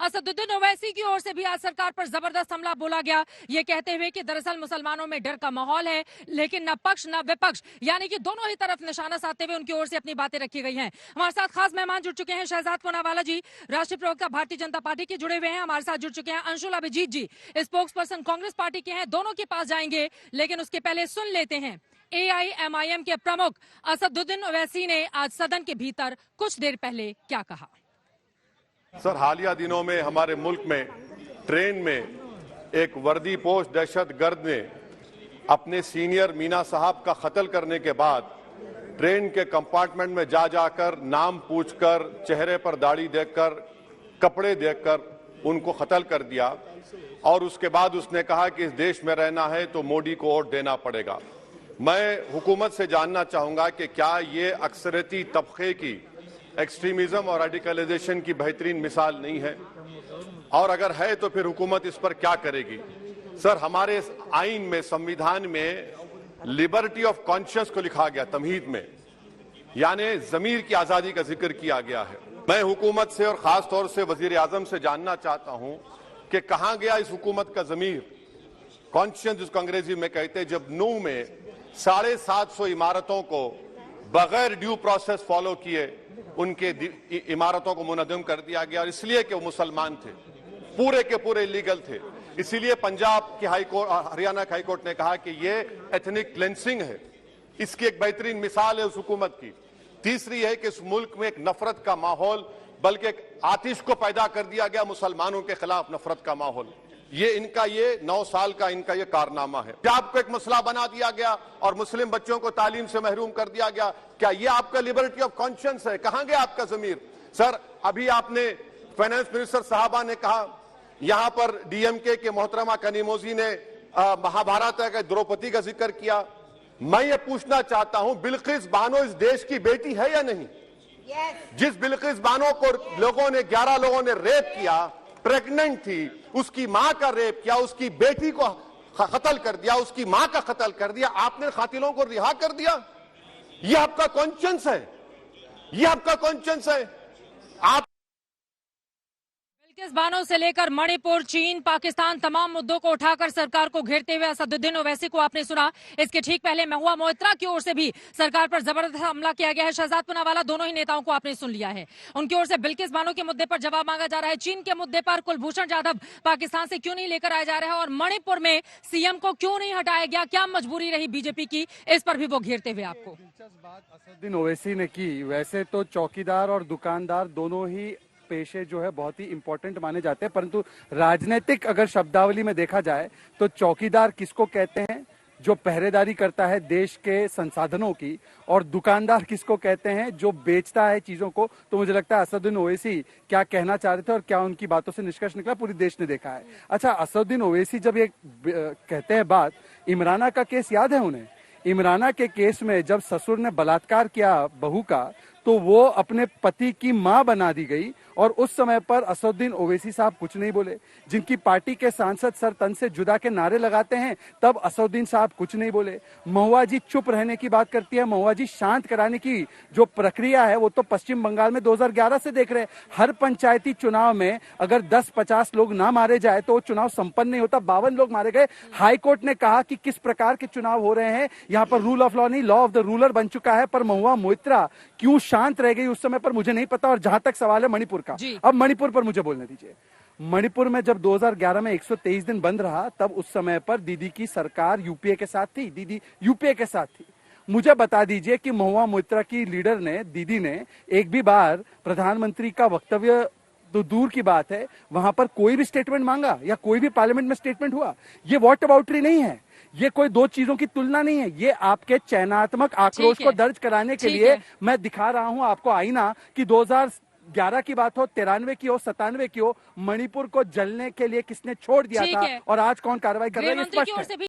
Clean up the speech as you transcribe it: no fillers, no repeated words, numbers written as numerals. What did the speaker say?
असदुद्दीन ओवैसी की ओर से भी आज सरकार पर जबरदस्त हमला बोला गया, ये कहते हुए कि दरअसल मुसलमानों में डर का माहौल है, लेकिन न पक्ष न विपक्ष यानी कि दोनों ही तरफ निशाना साधते हुए उनकी ओर से अपनी बातें रखी गई हैं। हमारे साथ खास मेहमान जुड़ चुके हैं। शहजाद पूनावाला जी राष्ट्रीय प्रवक्ता भारतीय जनता पार्टी के जुड़े हुए हैं। हमारे साथ जुड़ चुके हैं अंशुल अभिजीत जी, स्पोक्स पर्सन कांग्रेस पार्टी के हैं। दोनों के पास जाएंगे, लेकिन उसके पहले सुन लेते हैं AIMIM के प्रमुख असदुद्दीन ओवैसी ने आज सदन के भीतर कुछ देर पहले क्या कहा। सर, हालिया दिनों में हमारे मुल्क में ट्रेन में एक वर्दीपोश दहशतगर्द ने अपने सीनियर मीना साहब का कत्ल करने के बाद ट्रेन के कंपार्टमेंट में जाकर नाम पूछकर, चेहरे पर दाढ़ी देखकर, कपड़े देखकर उनको कत्ल कर दिया। और उसके बाद उसने कहा कि इस देश में रहना है तो मोदी को वोट देना पड़ेगा। मैं हुकूमत से जानना चाहूंगा कि क्या ये अक्सरती तबके की एक्सट्रीमिज्म और रेडिकलाइजेशन की बेहतरीन मिसाल नहीं है, और अगर है तो फिर हुकूमत इस पर क्या करेगी। सर, हमारे आइन में, संविधान में लिबर्टी ऑफ कॉन्शियस को लिखा गया, तमहीद में, यानी जमीर की आजादी का जिक्र किया गया है। मैं हुकूमत से और खास तौर से वजीर आजम से जानना चाहता हूं कि कहां गया इस हुकूमत का जमीर, कॉन्शियस जिसको अंग्रेजी में कहते हैं, जब नूह में 750 इमारतों को बगैर ड्यू प्रोसेस फॉलो किए उनके इमारतों को मुनद्दम कर दिया गया, और इसलिए कि वो मुसलमान थे, पूरे के पूरे इलीगल थे। इसीलिए पंजाब की हाईकोर्ट, हरियाणा की हाईकोर्ट ने कहा कि ये एथनिक क्लेंसिंग है। इसकी एक बेहतरीन मिसाल है उस हुकूमत की। तीसरी है कि इस मुल्क में एक नफरत का माहौल, बल्कि एक आतिश को पैदा कर दिया गया, मुसलमानों के खिलाफ नफरत का माहौल। ये 9 साल का इनका ये कारनामा है। क्या आपको एक मसला बना दिया गया और मुस्लिम बच्चों को तालीम से महरूम कर दिया गया? क्या ये आपका लिबर्टी ऑफ कॉन्शियंस है? कहां गया आपका जमीर? सर, अभी आपने फाइनेंस मिनिस्टर साहबा ने कहा, यहां पर DMK के मोहतरमा कनीमोजी ने महाभारत का द्रौपदी का जिक्र किया। मैं ये पूछना चाहता हूं, बिल्किस बानो इस देश की बेटी है या नहीं? जिस बिल्किस बानो को 11 लोगों ने रेप किया, प्रेग्नेंट थी, उसकी मां का रेप किया, उसकी बेटी को कत्ल कर दिया, उसकी मां का कत्ल कर दिया, आपने कातिलों को रिहा कर दिया। यह आपका कॉन्शियंस है? यह आपका कॉन्शियंस है? आप बिल्किस बानो से लेकर मणिपुर, चीन, पाकिस्तान, तमाम मुद्दों को उठाकर सरकार को घेरते हुए असदुद्दीन ओवैसी को आपने सुना। इसके ठीक पहले महुआ मोइत्रा की ओर से भी सरकार पर जबरदस्त हमला किया गया है। शहजाद पूनावाला, दोनों ही नेताओं को आपने सुन लिया है। उनकी ओर से बिल्किस बानो के मुद्दे पर जवाब मांगा जा रहा है। चीन के मुद्दे पर कुलभूषण जाधव पाकिस्तान से क्यों नहीं लेकर आया जा रहा है, और मणिपुर में CM को क्यों नहीं हटाया गया, क्या मजबूरी रही बीजेपी की, इस पर भी वो घेरते हुए आपको। दिलचस्प बात असदुद्दीन ओवैसी ने की। वैसे तो चौकीदार और दुकानदार दोनों ही पेशे जो है बहुत ही इंपॉर्टेंट माने जाते हैं, परंतु राजनीतिक अगर शब्दावली में देखा जाए तो चौकीदार किसको कहते हैं? जो पहरेदारी करता है देश के संसाधनों की, और दुकानदार किसको कहते हैं? जो बेचता है चीजों को। तो मुझे लगता है असदुद्दीन ओवैसी क्या कहना चाह रहे थे और क्या उनकी बातों से निष्कर्ष निकला, पूरी देश ने देखा है। अच्छा, असदुद्दीन ओवैसी जब ये कहते हैं बात, इमराना का केस याद है उन्हें? इमराना के केस में जब ससुर ने बलात्कार किया बहू का, तो वो अपने पति की मां बना दी गई, और उस समय पर असदुद्दीन ओवैसी साहब कुछ नहीं बोले। जिनकी पार्टी के सांसद सर तन से जुदा के नारे लगाते हैं, तब असदुद्दीन साहब कुछ नहीं बोले। महुआ जी चुप रहने की बात करती है। महुआ जी शांत कराने की जो प्रक्रिया है वो तो पश्चिम बंगाल में 2011 से देख रहे हैं। हर पंचायती चुनाव में अगर 10-50 लोग ना मारे जाए तो वो चुनाव संपन्न नहीं होता। 52 लोग मारे गए। हाईकोर्ट ने कहा कि किस प्रकार के चुनाव हो रहे हैं, यहाँ पर रूल ऑफ लॉ नहीं, लॉ ऑफ द रूलर बन चुका है। पर महुआ मोइत्रा क्यों शांत रह गई उस समय पर मुझे नहीं पता। और जहां तक सवाल है मणिपुर का, अब मणिपुर पर मुझे बोलने दीजिए। मणिपुर में जब 2011 में 123 दिन बंद रहा, तब उस समय पर दीदी की सरकार यूपीए के साथ थी, दीदी यूपीए के साथ थी। मुझे बता दीजिए कि महुआ मोइत्रा की लीडर ने, दीदी ने एक भी बार प्रधानमंत्री का वक्तव्य तो दूर की बात है, वहां पर कोई भी स्टेटमेंट मांगा या कोई भी पार्लियामेंट में स्टेटमेंट हुआ? ये वॉट अबाउटरी नहीं है, ये कोई दो चीजों की तुलना नहीं है। ये आपके चयनात्मक आक्रोश को दर्ज कराने के लिए मैं दिखा रहा हूं आपको आईना कि 2011 की बात हो, 93 की हो, 97 की हो, मणिपुर को जलने के लिए किसने छोड़ दिया था और आज कौन कार्रवाई कर रहा है, ये स्पष्ट है।